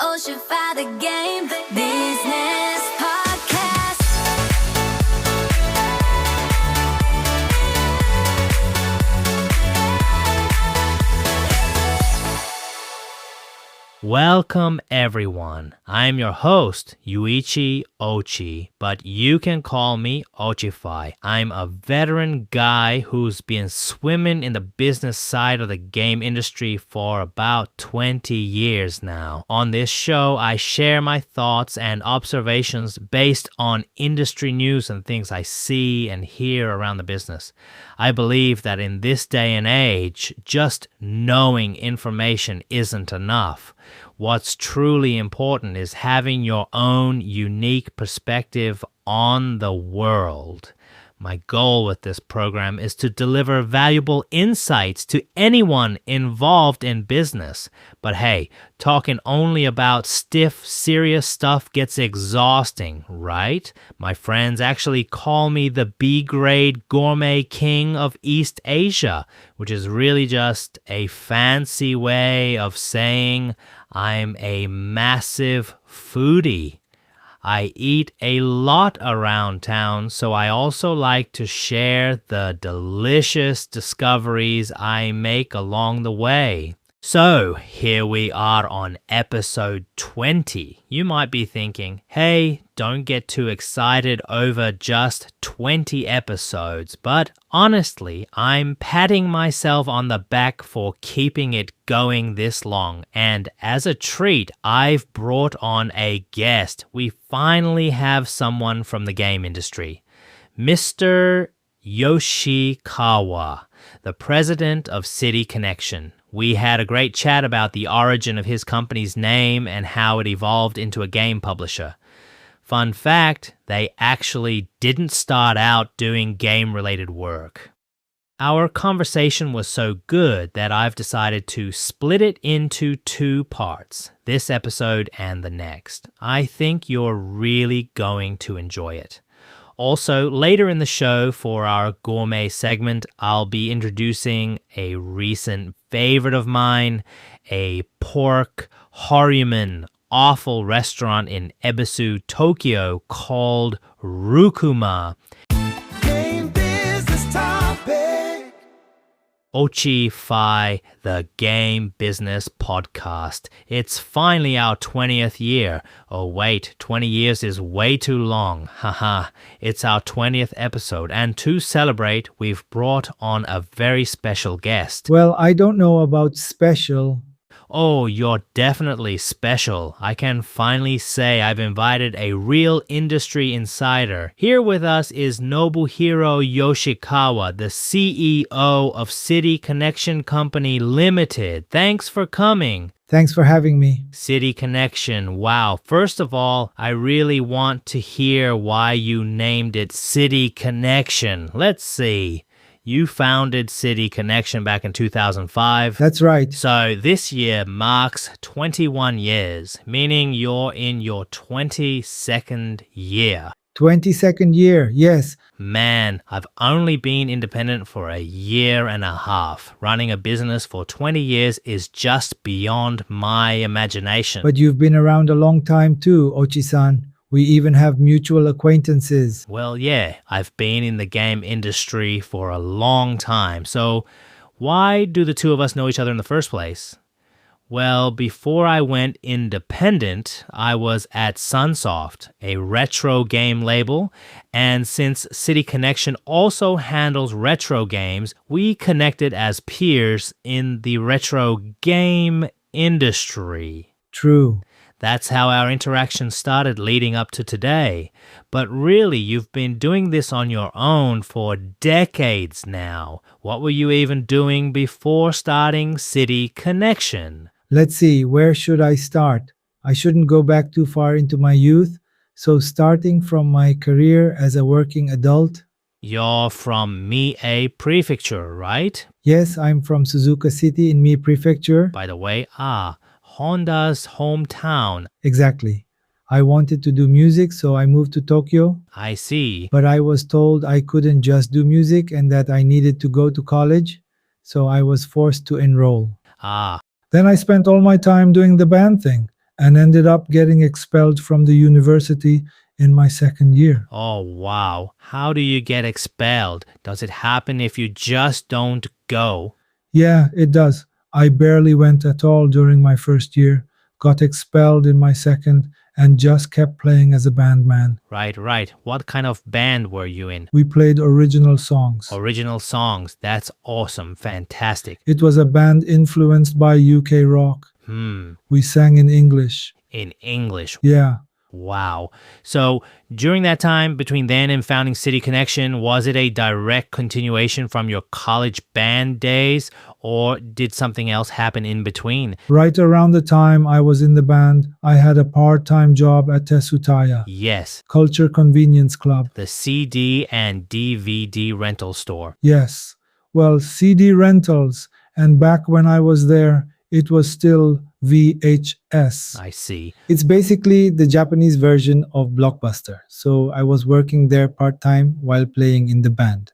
Ochify the game business podcast. Welcome everyone. I'm your host, Yuichi Ochi, but you can call me Ochify. I'm a veteran guy who's been swimming in the business side of the game industry for about 20 years now. On this show, I share my thoughts and observations based on industry news and things I see and hear around the business. I believe that in this day and age, just knowing information isn't enough. What's truly important is having your own unique perspective on the world. My goal with this program is to deliver valuable insights to anyone involved in business. But hey, talking only about stiff, serious stuff gets exhausting, right? My friends actually call me the B-grade gourmet king of East Asia, which is really just a fancy way of saying I'm a massive foodie. I eat a lot around town, so I also like to share the delicious discoveries I make along the way. So, here we are on episode 20. You might be thinking, hey, don't get too excited over just 20 episodes, but honestly, I'm patting myself on the back for keeping it going this long, and as a treat, I've brought on a guest. We finally have someone from the game industry, Mr. Yoshikawa, the president of City Connection. We had a great chat about the origin of his company's name and how it evolved into a game publisher. Fun fact, they actually didn't start out doing game-related work. Our conversation was so good that I've decided to split it into two parts, this episode and the next. I think you're really going to enjoy it. Also, later in the show for our gourmet segment, I'll be introducing a recent favorite of mine, a pork Horumon offal restaurant in Ebisu, Tokyo called Rukuma. Game business topic. Ochify, the Game Business Podcast. It's finally our 20th year. Oh wait, 20 years is way too long. Haha, it's our 20th episode, and to celebrate, we've brought on a very special guest. Well, I don't know about special. Oh, you're definitely special. I can finally say I've invited a real industry insider. Here with us is Nobuhiro Yoshikawa, the CEO of City Connection Company Limited. Thanks for coming. Thanks for having me. City Connection, wow. First of all, I really want to hear why you named it City Connection. Let's see. You founded City Connection back in 2005. That's right. So this year marks 21 years, meaning you're in your 22nd year. 22nd year, yes. Man, I've only been independent for a year and a half. Running a business for 20 years is just beyond my imagination. But you've been around a long time too, Ochi-san. We even have mutual acquaintances. Well, yeah, I've been in the game industry for a long time. So why do the two of us know each other in the first place? Well, before I went independent, I was at Sunsoft, a retro game label, and since City Connection also handles retro games, we connected as peers in the retro game industry. True. That's how our interaction started leading up to today. But really, you've been doing this on your own for decades now. What were you even doing before starting City Connection? Let's see, where should I start? I shouldn't go back too far into my youth. So starting from my career as a working adult. You're from Mie Prefecture, right? Yes, I'm from Suzuka City in Mie Prefecture. By the way, Honda's hometown. Exactly. I wanted to do music, so I moved to Tokyo. I see. But I was told I couldn't just do music and that I needed to go to college, so I was forced to enroll. Then I spent all my time doing the band thing. and ended up getting expelled from the university in my second year. Oh, wow. How do you get expelled? Does it happen if you just don't go? Yeah, it does. I barely went at all during my first year, got expelled in my second, and just kept playing as a bandman. Right. What kind of band were you in? We played original songs. Original songs. That's awesome. Fantastic. It was a band influenced by UK rock. We sang in English. In English. Yeah. Wow. So during that time between then and founding City Connection, was it a direct continuation from your college band days, or did something else happen in between? Right around the time I was in the band, I had a part-time job at Tesutaya, Yes, Culture Convenience Club. the CD and DVD rental store. Yes. Well, CD rentals, and back when I was there, it was still VHS. I see. It's basically the Japanese version of Blockbuster. So I was working there part-time while playing in the band.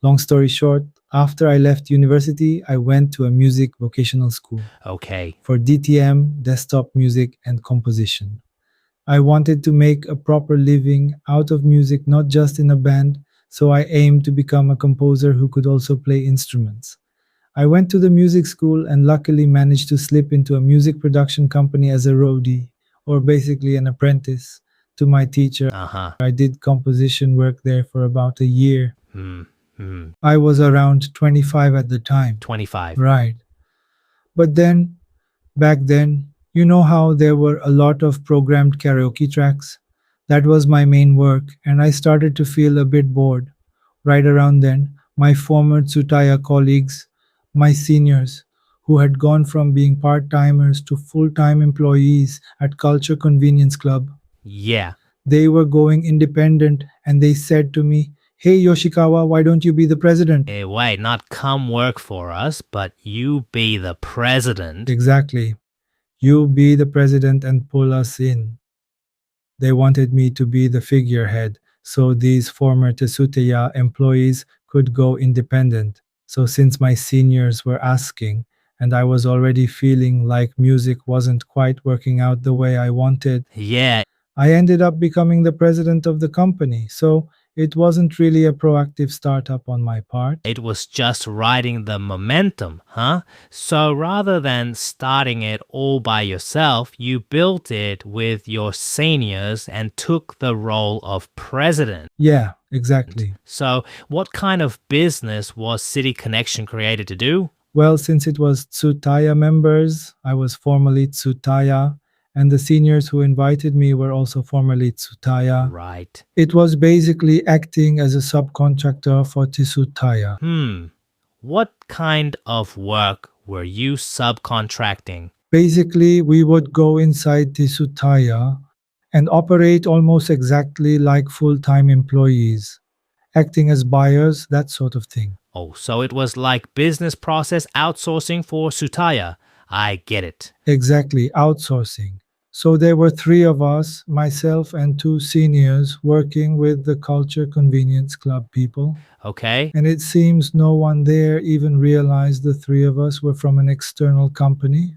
Long story short, after I left university, I went to a music vocational school Okay. for DTM, desktop music, and composition. I wanted to make a proper living out of music, not just in a band, so I aimed to become a composer who could also play instruments. I went to the music school and luckily managed to slip into a music production company as a roadie, or basically an apprentice, to my teacher. I did composition work there for about a year. I was around 25 at the time. 25. Right. But then, back then, you know how there were a lot of programmed karaoke tracks? That was my main work, and I started to feel a bit bored. Right around then, my former Tsutaya colleagues, my seniors, who had gone from being part-timers to full-time employees at Culture Convenience Club, Yeah. they were going independent, and they said to me, "Hey Yoshikawa, why don't you be the president?" Wait, not come work for us, but you be the president. Exactly. You be the president and pull us in. They wanted me to be the figurehead, so these former Tesuteya employees could go independent. So since my seniors were asking, and I was already feeling like music wasn't quite working out the way I wanted, Yeah, I ended up becoming the president of the company. So it wasn't really a proactive startup on my part. it was just riding the momentum, huh? So rather than starting it all by yourself, you built it with your seniors and took the role of president. Yeah, exactly. So what kind of business was City Connection created to do? Well, since it was Tsutaya members, I was formerly Tsutaya, and the seniors who invited me were also formerly Tsutaya. Right. It was basically acting as a subcontractor for Tsutaya. What kind of work were you subcontracting? Basically, we would go inside Tsutaya and operate almost exactly like full-time employees, acting as buyers, that sort of thing. Oh, so it was like business process outsourcing for Sutaya. I get it. Exactly, outsourcing. So there were three of us, myself and two seniors, working with the Culture Convenience Club people. Okay. And it seems no one there even realized the three of us were from an external company.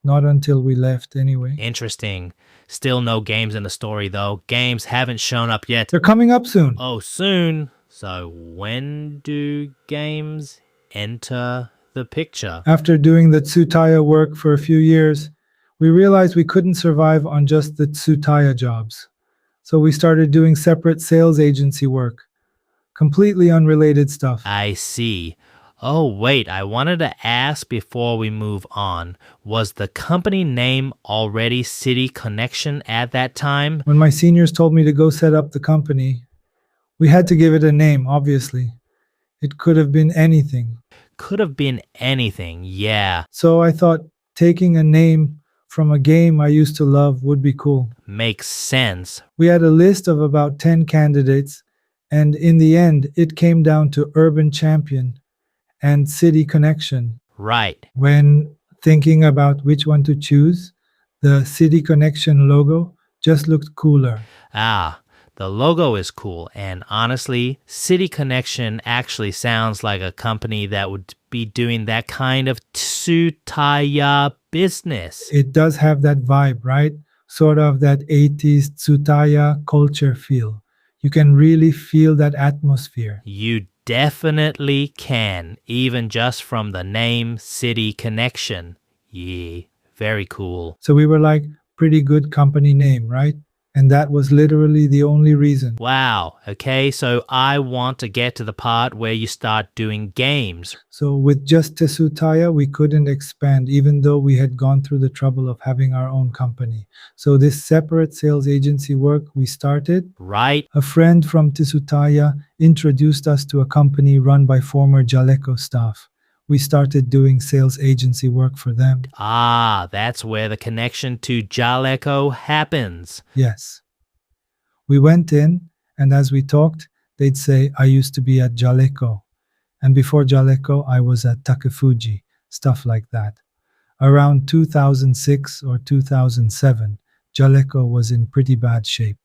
Not until we left, anyway. Interesting. Still no games in the story, though. Games haven't shown up yet. They're coming up soon. Oh, soon. So when do games enter the picture? After doing the Tsutaya work for a few years, we realized we couldn't survive on just the Tsutaya jobs. So we started doing separate sales agency work. Completely unrelated stuff. I see. Oh, wait, I wanted to ask before we move on. Was the company name already City Connection at that time? When my seniors told me to go set up the company, we had to give it a name, obviously. It could have been anything. Could have been anything, yeah. So I thought taking a name from a game I used to love would be cool. Makes sense. We had a list of about 10 candidates, and in the end, it came down to Urban Champion and City Connection. Right. When thinking about which one to choose, the City Connection logo just looked cooler. Ah, The logo is cool, and honestly, City Connection actually sounds like a company that would be doing that kind of tsutaya business. It does have that vibe, right? Sort of that 80s Tsutaya culture feel. You can really feel that atmosphere. You definitely can, even just from the name City Connection. Yeah, very cool. So we were like, pretty good company name, right? And that was literally the only reason. Wow, okay, so I want to get to the part where you start doing games. So with just Tesutaya, we couldn't expand, even though we had gone through the trouble of having our own company. So this separate sales agency work we started, Right? a friend from Tesutaya introduced us to a company run by former Jaleco staff. We started doing sales agency work for them. Ah, that's where the connection to Jaleco happens. Yes. We went in, and as we talked, they'd say, I used to be at Jaleco. And before Jaleco, I was at Takefuji, stuff like that. Around 2006 or 2007, Jaleco was in pretty bad shape.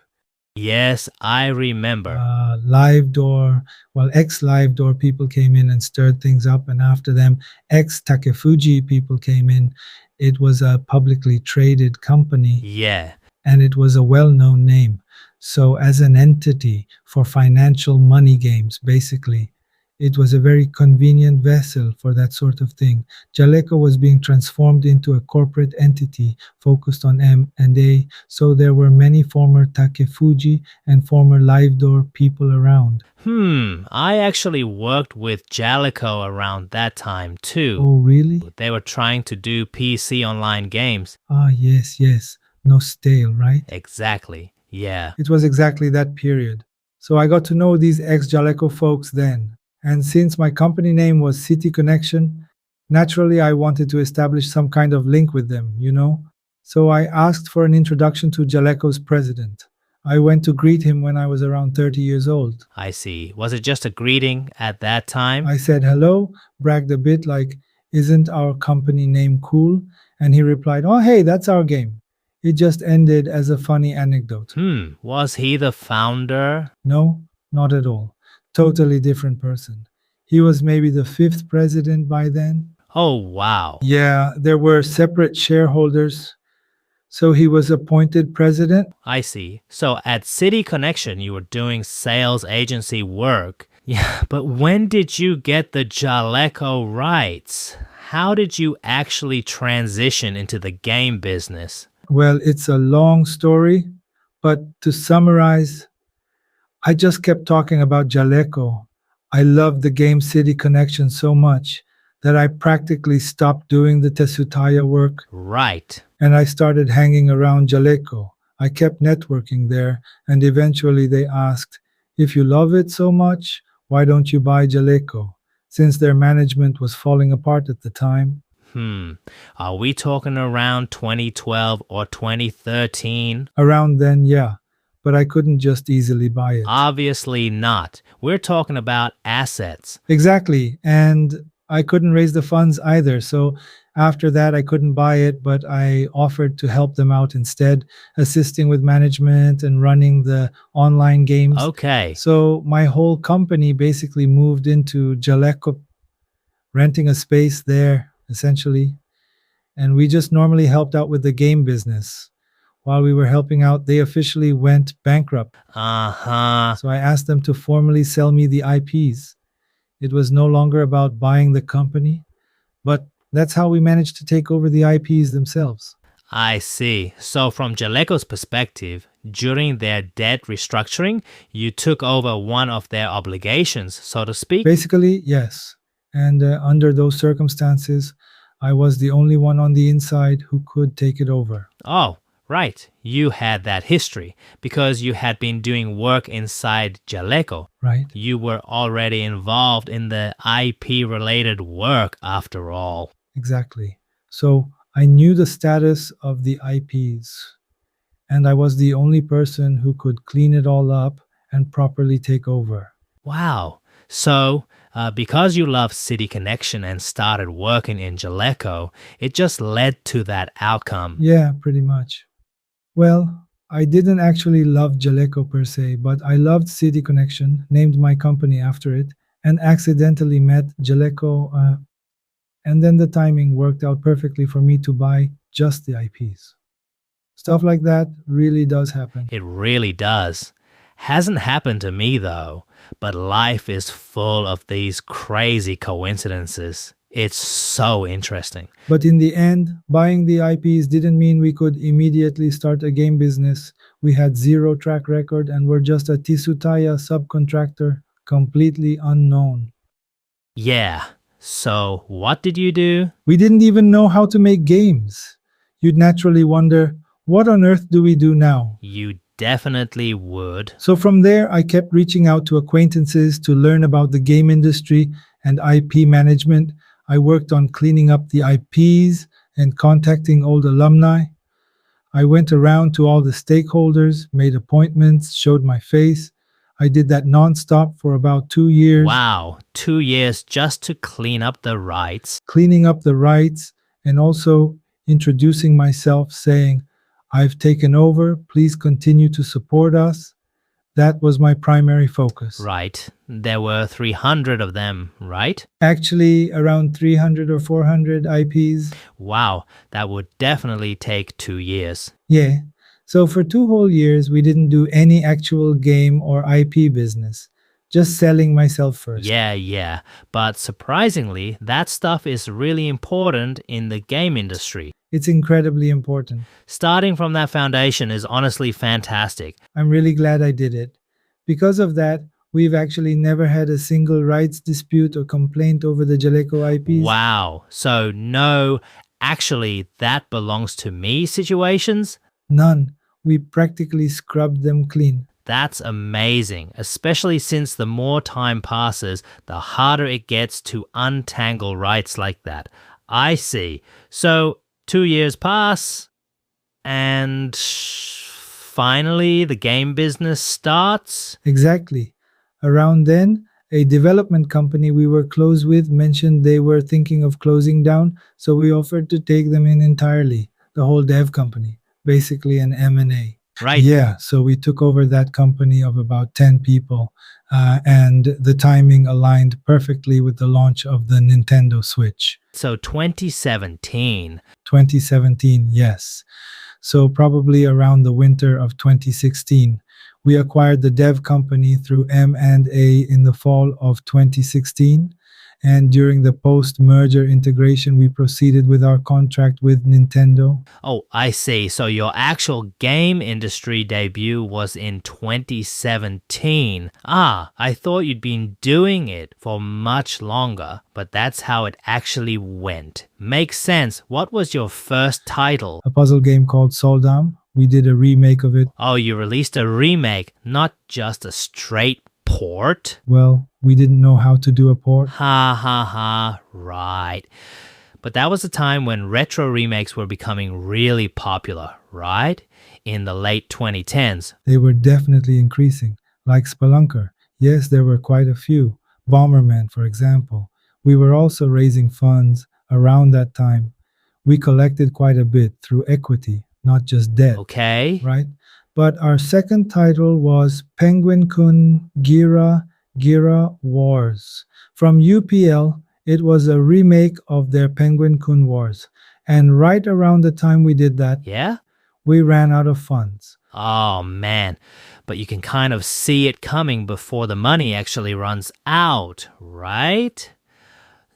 Yes, I remember. Live Door, well, ex-Live Door people came in and stirred things up, and after them, ex-Takefuji people came in. It was a publicly traded company, Yeah. and it was a well-known name. So as an entity for financial money games, basically, it was a very convenient vessel for that sort of thing. Jaleco was being transformed into a corporate entity focused on M&A, so there were many former Takefuji and former Live Door people around. I actually worked with Jaleco around that time too. Oh, really? They were trying to do PC online games. Ah, yes, yes. No stale, right? Exactly. Yeah. It was exactly that period. So I got to know these ex-Jaleco folks then. And since my company name was City Connection, naturally I wanted to establish some kind of link with them, you know? So I asked for an introduction to Jaleco's president. I went to greet him when I was around 30 years old. I see. Was it just a greeting at that time? I said hello, bragged a bit like, isn't our company name cool? And he replied, oh, hey, that's our game. It just ended as a funny anecdote. Was he the founder? No, not at all. Totally different person. He was maybe the 5th president by then. Oh, wow. Yeah, there were separate shareholders. So he was appointed president. I see. So at City Connection, you were doing sales agency work. Yeah, but when did you get the Jaleco rights? How did you actually transition into the game business? Well, it's a long story, but to summarize, I just kept talking about Jaleco. I loved the game City Connection so much that I practically stopped doing the Tesutaya work, Right. and I started hanging around Jaleco. I kept networking there, and eventually they asked, if you love it so much, why don't you buy Jaleco? Since their management was falling apart at the time. Are we talking around 2012 or 2013? Around then, yeah, but I couldn't just easily buy it. Obviously not. We're talking about assets. Exactly, and I couldn't raise the funds either, so after that I couldn't buy it, but I offered to help them out instead, assisting with management and running the online games. Okay. So my whole company basically moved into Jaleco, renting a space there, essentially. And we just normally helped out with the game business. While we were helping out, they officially went bankrupt. Uh-huh. So I asked them to formally sell me the IPs. It was no longer about buying the company, but that's how we managed to take over the IPs themselves. I see. So from Jaleco's perspective, during their debt restructuring, you took over one of their obligations, so to speak? Basically, yes. And under those circumstances, I was the only one on the inside who could take it over. Oh, right. You had that history because you had been doing work inside Jaleco. Right? You were already involved in the IP-related work after all. Exactly. So I knew the status of the IPs, and I was the only person who could clean it all up and properly take over. Wow. So, because you love City Connection and started working in Jaleco, it just led to that outcome. Yeah, pretty much. Well, I didn't actually love Jaleco per se, but I loved City Connection, named my company after it, and accidentally met Jaleco. And then the timing worked out perfectly for me to buy just the IPs. Stuff like that really does happen. It really does. Hasn't happened to me though, but life is full of these crazy coincidences. It's so interesting. But in the end, buying the IPs didn't mean we could immediately start a game business. We had zero track record and were just a Tisutaya subcontractor, completely unknown. Yeah, so what did you do? We didn't even know how to make games. You'd naturally wonder, what on earth do we do now? You definitely would. So from there, I kept reaching out to acquaintances to learn about the game industry and IP management. I worked on cleaning up the IPs and contacting old alumni. I went around to all the stakeholders, made appointments, showed my face. I did that nonstop for about 2 years, Wow, 2 years just to clean up the rights. cleaning up the rights and also introducing myself, saying, I've taken over, please continue to support us. That was my primary focus. Right, there were 300 of them, right? Actually, around 300 or 400 IPs. Wow, that would definitely take 2 years. Yeah. So for 2 whole years, we didn't do any actual game or IP business, just selling myself first. Yeah, but surprisingly, that stuff is really important in the game industry. It's incredibly important. Starting from that foundation is honestly fantastic. I'm really glad I did it. Because of that, we've actually never had a single rights dispute or complaint over the Jaleco IPs. Wow, so no, actually, that belongs to me situations? None. We practically scrubbed them clean. That's amazing, especially since the more time passes, the harder it gets to untangle rights like that. I see. So 2 years pass, and finally the game business starts? Exactly. Around then, a development company we were close with mentioned they were thinking of closing down, so we offered to take them in entirely, the whole dev company, basically an M&A. Right. Yeah, so we took over that company of about 10 people, and the timing aligned perfectly with the launch of the Nintendo Switch. So 2017. 2017, yes. So probably around the winter of 2016. We acquired the dev company through M&A in the fall of 2016. And during the post-merger integration, we proceeded with our contract with Nintendo. Oh, I see. So your actual game industry debut was in 2017. Ah, I thought you'd been doing it for much longer, but that's how it actually went. Makes sense. What was your first title? A puzzle game called Soldam. We did a remake of it. Oh, you released a remake, not just a straight port? Well, we didn't know how to do a port. Ha, right. But that was a time when retro remakes were becoming really popular, right? In the late 2010s. They were definitely increasing, like Spelunker. Yes, there were quite a few. Bomberman, for example. We were also raising funds around that time. We collected quite a bit through equity, not just debt, Okay. right? But our second title was Penguin-kun Gira Wars. From UPL, it was a remake of their Penguin-kun Wars. And right around the time we did that, Yeah? we ran out of funds. Oh man, but you can kind of see it coming before the money actually runs out, right?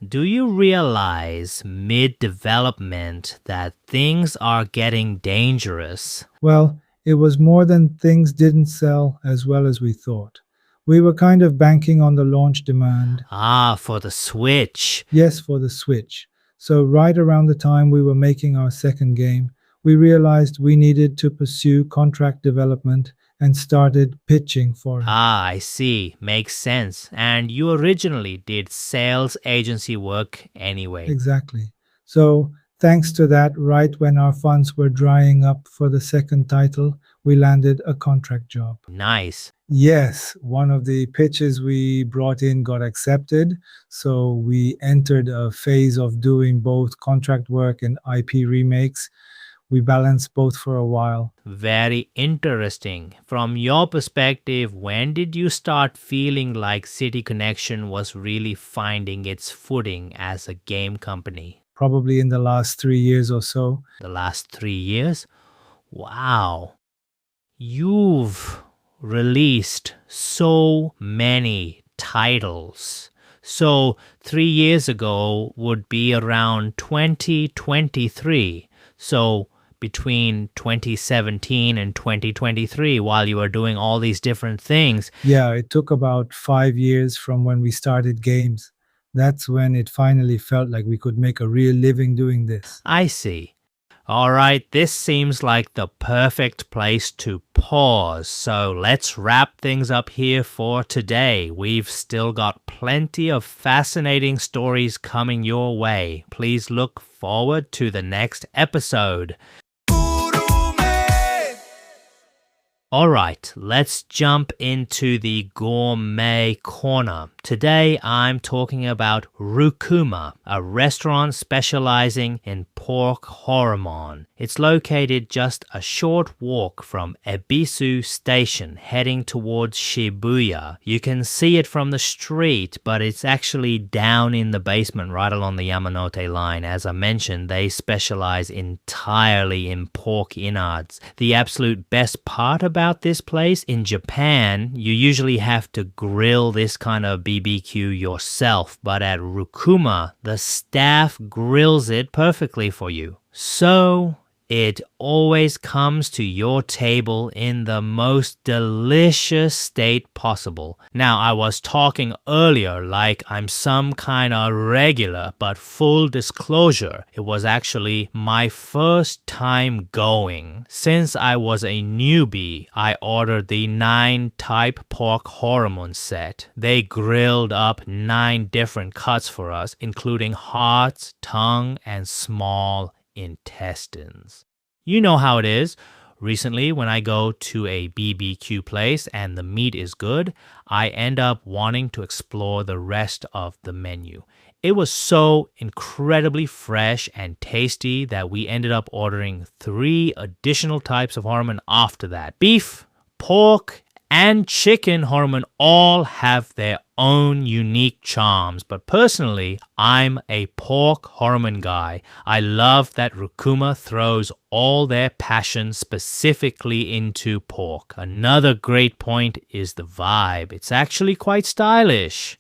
Do you realize mid-development that things are getting dangerous? Well, it was more than things didn't sell as well as we thought. We were kind of banking on the launch demand. Ah, for the Switch. Yes, for the Switch. So right around the time we were making our second game, we realized we needed to pursue contract development and started pitching for it. Ah, I see. Makes sense. And you originally did sales agency work anyway. Exactly. So thanks to that, right when our funds were drying up for the second title, we landed a contract job. Nice. Yes, one of the pitches we brought in got accepted. So we entered a phase of doing both contract work and IP remakes. We balanced both for a while. Very interesting. From your perspective, when did you start feeling like City Connection was really finding its footing as a game company? Probably in the last 3 years or so. The last 3 years? Wow. You've released so many titles. So 3 years ago would be around 2023. So between 2017 and 2023, while you were doing all these different things. Yeah, it took about 5 years from when we started games. That's when it finally felt like we could make a real living doing this. I see. All right, this seems like the perfect place to pause. So let's wrap things up here for today. We've still got plenty of fascinating stories coming your way. Please look forward to the next episode. All right, let's jump into the Gourmet Corner. Today, I'm talking about Rukuma, a restaurant specializing in pork horumon. It's located just a short walk from Ebisu station, heading towards Shibuya. You can see it from the street, but it's actually down in the basement right along the Yamanote line. As I mentioned, they specialize entirely in pork innards. The absolute best part about this place, in Japan, you usually have to grill this kind of BBQ yourself, but at Rukuma, the staff grills it perfectly for you. So it always comes to your table in the most delicious state possible. Now, I was talking earlier like I'm some kind of regular, but full disclosure, it was actually my first time going. Since I was a newbie, I ordered the 9-type pork horumon set. They grilled up 9 different cuts for us, including hearts, tongue, and small intestines. You know how it is. Recently, when I go to a BBQ place and the meat is good, I end up wanting to explore the rest of the menu. It was so incredibly fresh and tasty that we ended up ordering 3 additional types of horumon after that. Beef, pork, and chicken horumon all have their own unique charms, but personally, I'm a pork horumon guy. I love that Rukuma throws all their passion specifically into pork. Another great point is the vibe. It's actually quite stylish.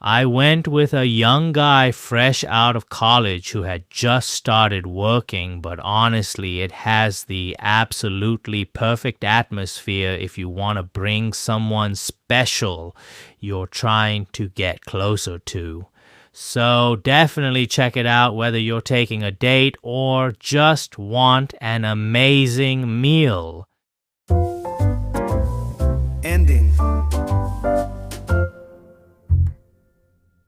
I went with a young guy fresh out of college who had just started working, but honestly, it has the absolutely perfect atmosphere if you want to bring someone special you're trying to get closer to. So definitely check it out whether you're taking a date or just want an amazing meal. Ending.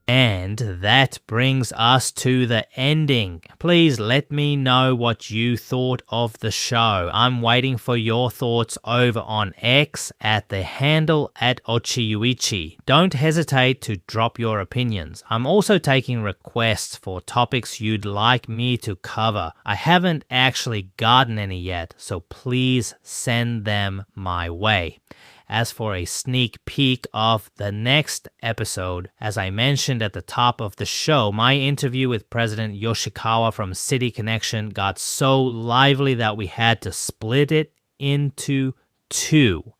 And that brings us to the ending. Please let me know what you thought of the show. I'm waiting for your thoughts over on X at the handle at Ochiyuichi. Don't hesitate to drop your opinions. I'm also taking requests for topics you'd like me to cover. I haven't actually gotten any yet, so please send them my way. As for a sneak peek of the next episode, as I mentioned at the top of the show, my interview with President Yoshikawa from City Connection got so lively that we had to split it into 2.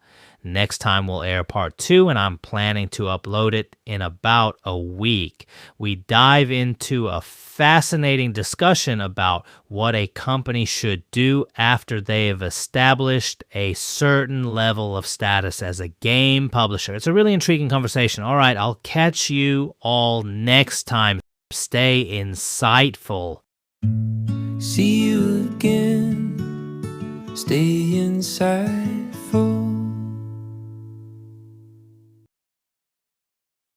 Next time we'll air part 2, and I'm planning to upload it in about a week. We dive into a fascinating discussion about what a company should do after they have established a certain level of status as a game publisher. It's a really intriguing conversation. All right, I'll catch you all next time. Stay insightful. See you again. Stay inside.